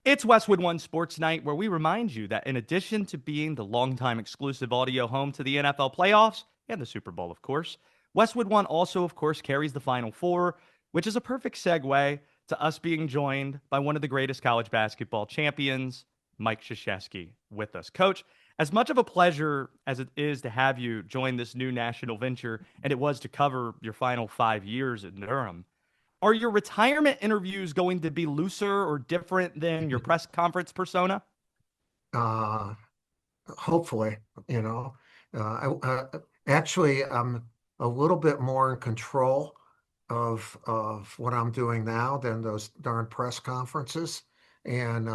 It's Westwood One Sports Night, where we remind you that in addition to being the longtime exclusive audio home to the NFL playoffs and the Super Bowl, of course, Westwood One also, of course, carries the Final Four, which is a perfect segue to us being joined by one of the greatest college basketball champions, Mike Krzyzewski, with us. Coach, as much of a pleasure as it is to have you join this new national venture, and it was to cover your final 5 years in Durham, are your retirement interviews going to be looser or different than your press conference persona? Uh, Hopefully, you know, actually, I'm a little bit more in control of what I'm doing now than those darn press conferences. And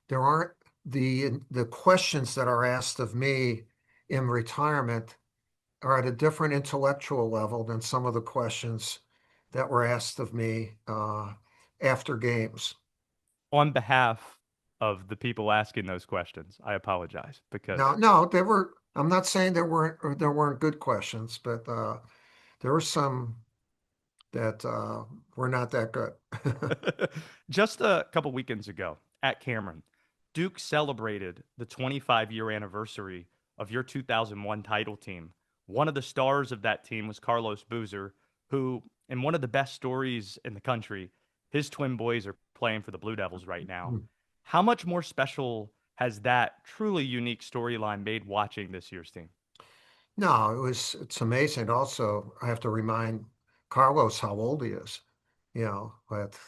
there aren't the questions that are asked of me in retirement are at a different intellectual level than some of the questions that were asked of me after games. On behalf of the people asking those questions, I apologize No, because no, there were. I'm not saying there weren't good questions, but there were some that were not that good. just a couple weekends ago at Cameron, Duke celebrated the 25-year anniversary of your 2001 title team. One of the stars of that team was Carlos Boozer, who, in one of the best stories in the country, his twin boys are playing for the Blue Devils right now. How much more special has that truly unique storyline made watching this year's team? No, it's amazing. Also, I have to remind Carlos how old he is. But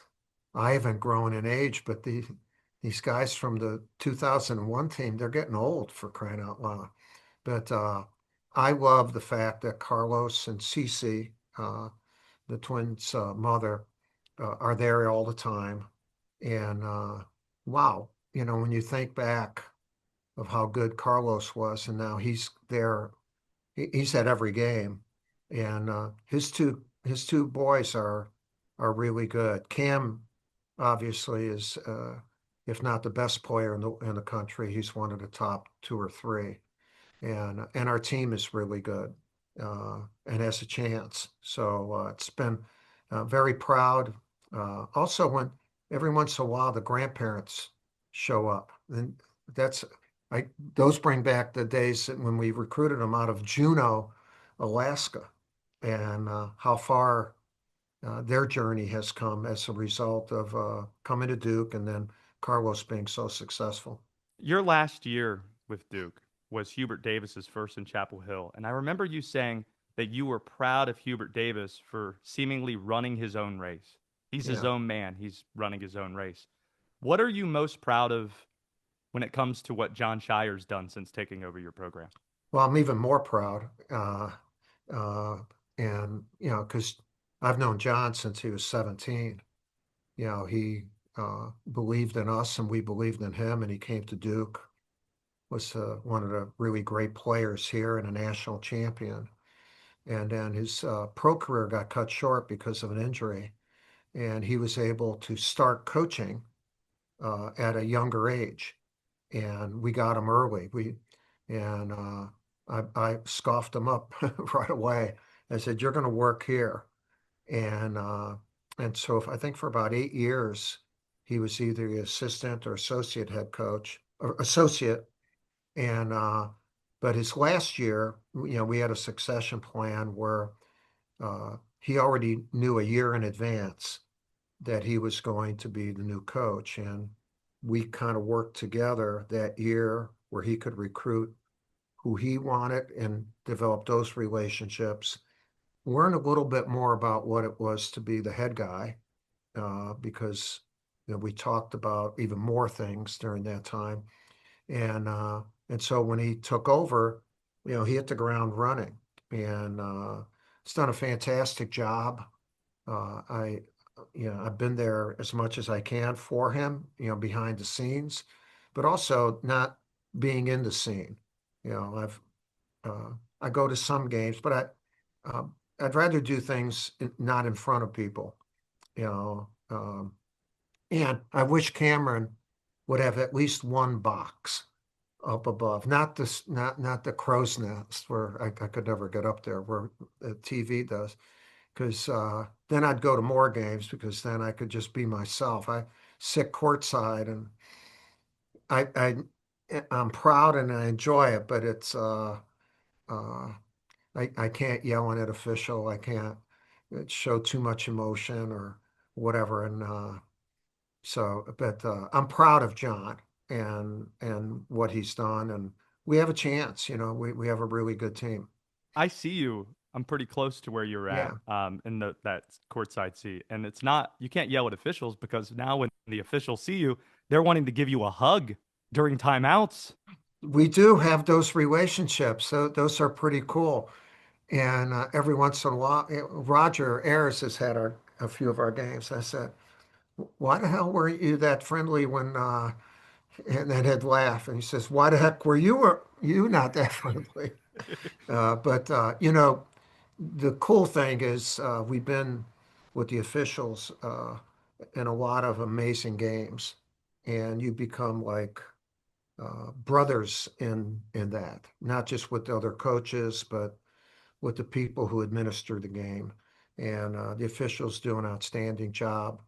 I haven't grown in age, but these guys from the 2001 team, they're getting old for crying out loud. But I love the fact that Carlos and Cece, the twins' mother, are there all the time. And wow, when you think back of how good Carlos was, and now he's there, he's at every game, and his two boys are really good. Cam obviously is, if not the best player in the country, he's one of the top two or three, and our team is really good and has a chance. So it's been very proud. Also, when every once in a while the grandparents show up, and that's I those bring back the days when we recruited them out of Juneau, Alaska, and how far their journey has come as a result of coming to Duke and then Carlos being so successful. Your last year with Duke was Hubert Davis's first in Chapel Hill, and I remember you saying that you were proud of Hubert Davis for seemingly running his own race. He's his Yeah. own man, he's running his own race. What are you most proud of when it comes to what John Shire's done since taking over your program? Well, I'm even more proud. Uh, and, because I've known John since he was 17. He believed in us and we believed in him, and he came to Duke, was one of the really great players here and a national champion. And then his pro career got cut short because of an injury, and he was able to start coaching at a younger age, and we got him early. I scoffed him up right away. I said, "You're going to work here," and so I think for about 8 years, he was either the assistant or associate head coach or associate. And but his last year, we had a succession plan where he already knew a year in advance that he was going to be the new coach, and we kind of worked together that year where he could recruit who he wanted and develop those relationships. Learn a little bit more about what it was to be the head guy, because we talked about even more things during that time. And so when he took over, he hit the ground running, and it's done a fantastic job. I've been there as much as I can for him, behind the scenes, but also not being in the scene. I've uh, I go to some games, but I'd rather do things not in front of people. You know, and I wish Cameron would have at least one box up above, not the crow's nest where I could never get up there where the TV does, because then I'd go to more games because then I could just be myself. sit courtside, and I I'm proud and I enjoy it, but it's uh I can't yell at an official. I can't show too much emotion or whatever. And but I'm proud of John and what he's done, and we have a chance. We have a really good team. I see you. I'm pretty close to where you're at, Yeah, in that courtside seat, and it's not you can't yell at officials because now when the officials see you, they're wanting to give you a hug during timeouts. we do have those relationships. So those are pretty cool. And every once in a while, Roger Ayers has had a few of our games. I said, "Why the hell weren't you that friendly when?" And then he'd laugh, and he says, "Why the heck were you not that friendly?" But the cool thing is we've been with the officials in a lot of amazing games, and you become like brothers in that, not just with the other coaches, but with the people who administer the game. And the officials do an outstanding job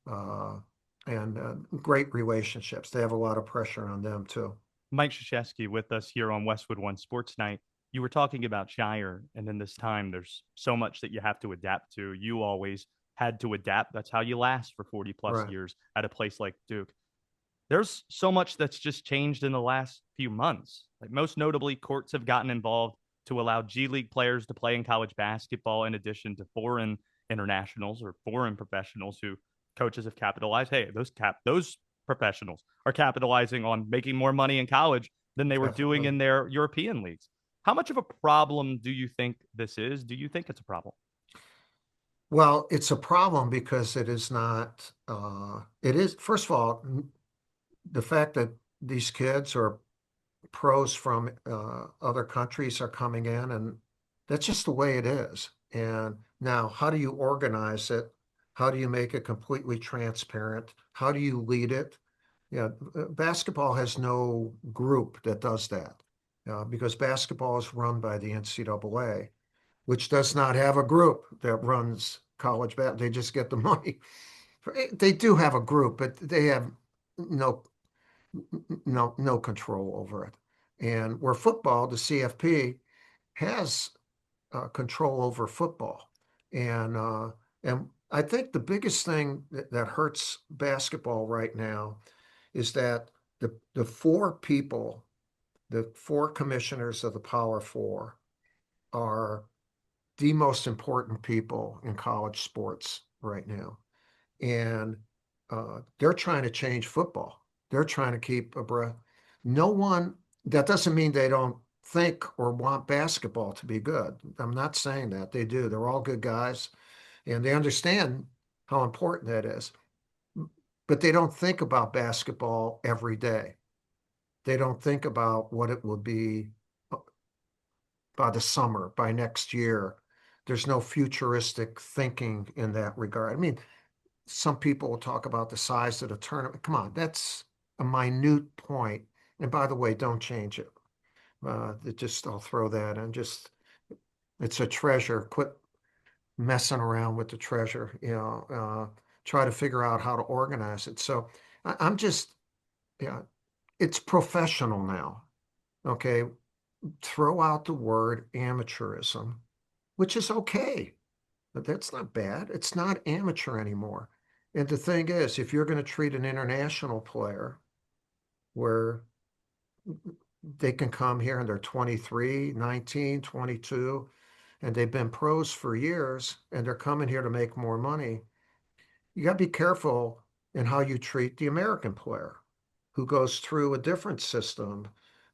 uh, and great relationships. They have a lot of pressure on them too. Mike Krzyzewski with us here on Westwood One Sports Night. You were talking about Shire, and in this time, there's so much that you have to adapt to. You always had to adapt. That's how you last for 40 plus Right. years at a place like Duke. There's so much that's just changed in the last few months. Like most notably, courts have gotten involved to allow G League players to play in college basketball in addition to foreign internationals or foreign professionals who coaches have capitalized. Hey, those professionals are capitalizing on making more money in college than they were doing Definitely. in their European leagues. How much of a problem do you think this is? Do you think it's a problem? Well, it's a problem because it is not, it is, first of all, the fact that these kids or pros from other countries are coming in, and that's just the way it is. And now, how do you organize it? How do you make it completely transparent? How do you lead it? Yeah, basketball has no group that does that because basketball is run by the NCAA, which does not have a group that runs college basketball. They just get the money. They do have a group, but they have no no control over it. And where football, the CFP, has control over football. And I think the biggest thing that hurts basketball right now is that the four people, the four commissioners of the Power Four, are the most important people in college sports right now. And they're trying to change football. They're trying to keep a breath. No one, that doesn't mean they don't think or want basketball to be good. I'm not saying that. They do. They're all good guys and they understand how important that is. But they don't think about basketball every day. They don't think about what it will be by the summer, by next year. There's no futuristic thinking in that regard. I mean, some people will talk about the size of the tournament. Come on, that's a minute point. And by the way, don't change it. I'll throw that in. Just it's a treasure. Quit messing around with the treasure. Try to figure out how to organize it. So I'm just, yeah, it's professional now. Okay, throw out the word amateurism, which is okay. But that's not bad. It's not amateur anymore. And the thing is, if you're going to treat an international player where they can come here and they're 23, 19, 22, and they've been pros for years and they're coming here to make more money, you got to be careful in how you treat the American player who goes through a different system,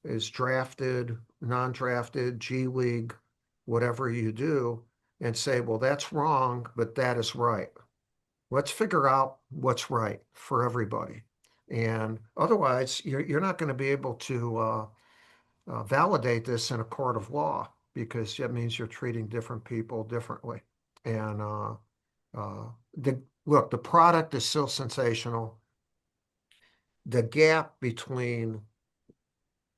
is drafted, non-drafted, G League, whatever you do, and say, well, that's wrong, but that is right. Let's figure out what's right for everybody. And otherwise, you're not going to be able to validate this in a court of law because that means you're treating different people differently. And uh, look, the product is still sensational. The gap between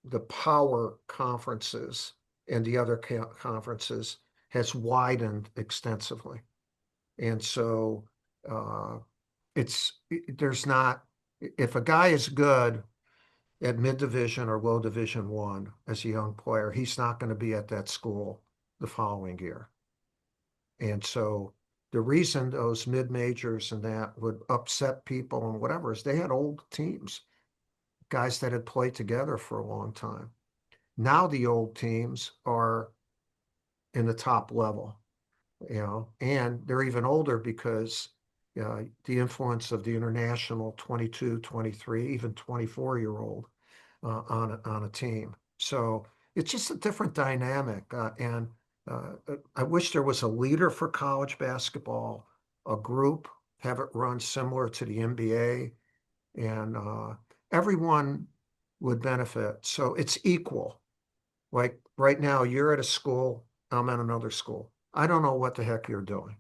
the power conferences and the other conferences has widened extensively. And so uh, there's not if a guy is good at mid division or low division one as a young player, he's not going to be at that school the following year. And so the reason those mid majors and that would upset people and whatever is they had old teams, guys that had played together for a long time. Now the old teams are in the top level, and they're even older because the influence of the international 22, 23, even 24-year-old on a team. So it's just a different dynamic. And I wish there was a leader for college basketball, a group, have it run similar to the NBA, and everyone would benefit. So it's equal. Like right now, you're at a school, I'm at another school. I don't know what the heck you're doing.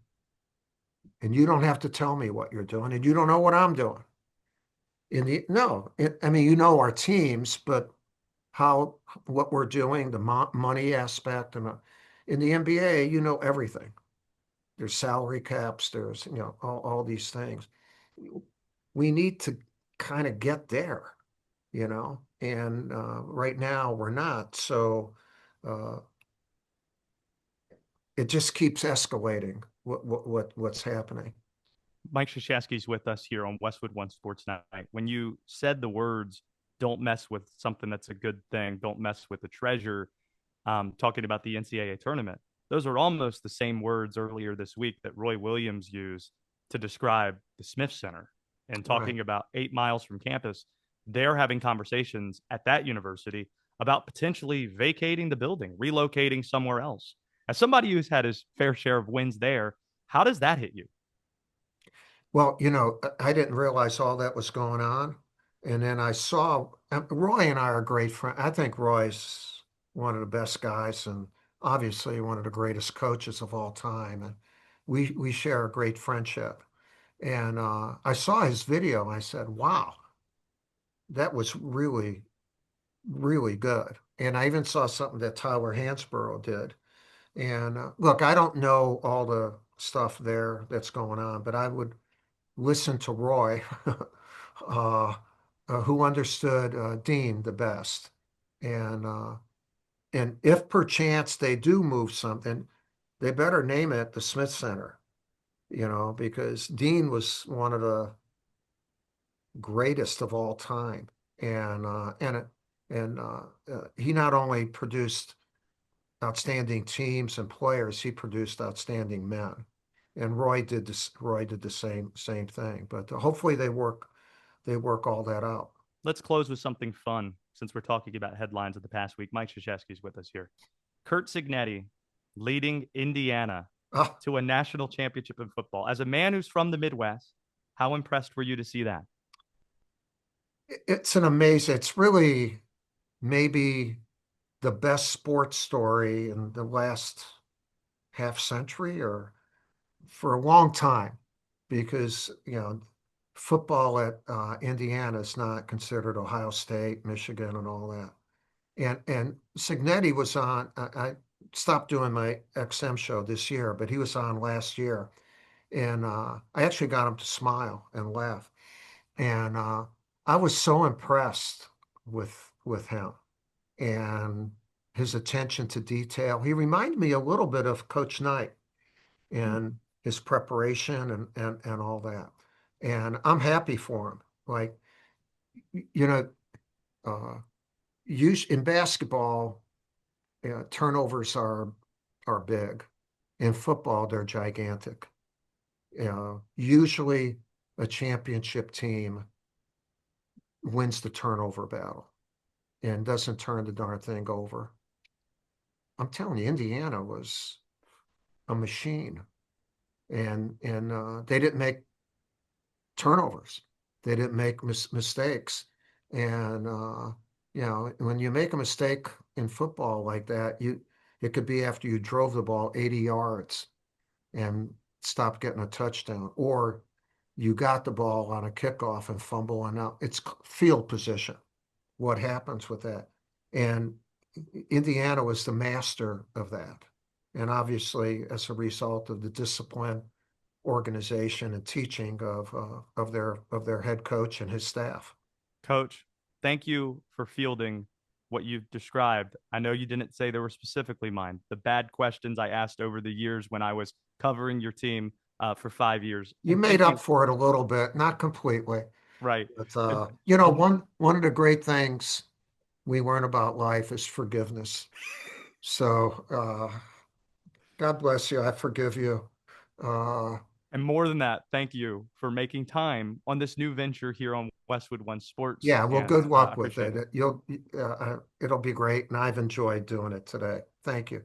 And you don't have to tell me what you're doing, and you don't know what I'm doing. No, I mean, our teams, but how what we're doing, the money aspect, and in the NBA, you know everything. There's salary caps, there's all these things. We need to kind of get there, and right now we're not. So uh, it just keeps escalating. What's happening? Mike Krzyzewski's with us here on Westwood One Sports Night. When you said the words, don't mess with something that's a good thing, don't mess with the treasure, talking about the NCAA tournament, those are almost the same words earlier this week that Roy Williams used to describe the Smith Center and Right. talking about 8 miles from campus. They're having conversations at that university about potentially vacating the building, relocating somewhere else. As somebody who's had his fair share of wins there, how does that hit you? Well, I didn't realize all that was going on. And then I saw Roy and I are great friends. I think Roy's one of the best guys and obviously one of the greatest coaches of all time. And we share a great friendship. And I saw his video and I said, wow, that was really, really good. And I even saw something that Tyler Hansborough did. And look, I don't know all the stuff there that's going on, but I would listen to Roy, uh, who understood Dean the best. And and if perchance they do move something, they better name it the Smith Center, because Dean was one of the greatest of all time. And he not only produced outstanding teams and players, he produced outstanding men. And Roy did this. Roy did the same thing. But hopefully they work all that out. Let's close with something fun since we're talking about headlines of the past week. Mike Krzyzewski's with us here. Kurt Cignetti leading Indiana Ah, to a national championship in football. As a man who's from the Midwest, how impressed were you to see that? it's an amazing. It's really maybe the best sports story in the last half century or for a long time, because football at Indiana is not considered Ohio State, Michigan, and all that. And Signetti was on. I stopped doing my XM show this year, but he was on last year, and I actually got him to smile and laugh, and I was so impressed with him and his attention to detail. He reminded me a little bit of Coach Knight and his preparation and all that. And I'm happy for him. Like, you know, uh, in basketball, turnovers are big. In football, they're gigantic. Usually, a championship team wins the turnover battle and doesn't turn the darn thing over. I'm telling you, Indiana was a machine, and they didn't make turnovers. They didn't make mistakes. And when you make a mistake in football like that, it could be after you drove the ball 80 yards and stopped getting a touchdown, or you got the ball on a kickoff and fumble, and out. It's field position. What happens with that? And Indiana was the master of that. And obviously, as a result of the discipline organization and teaching of their head coach and his staff. Coach, thank you for fielding what you've described. I know you didn't say they were specifically mine. The bad questions I asked over the years when I was covering your team for 5 years. You And made thank up you. for it a little bit, not completely, Right. but And, you know, and one of the great things we learn about life is forgiveness. So God bless you. I forgive you. Uh, And more than that, thank you for making time on this new venture here on Westwood One Sports. yeah, well, And good I luck with appreciate it. it. It'll be great, and I've enjoyed doing it today. Thank you.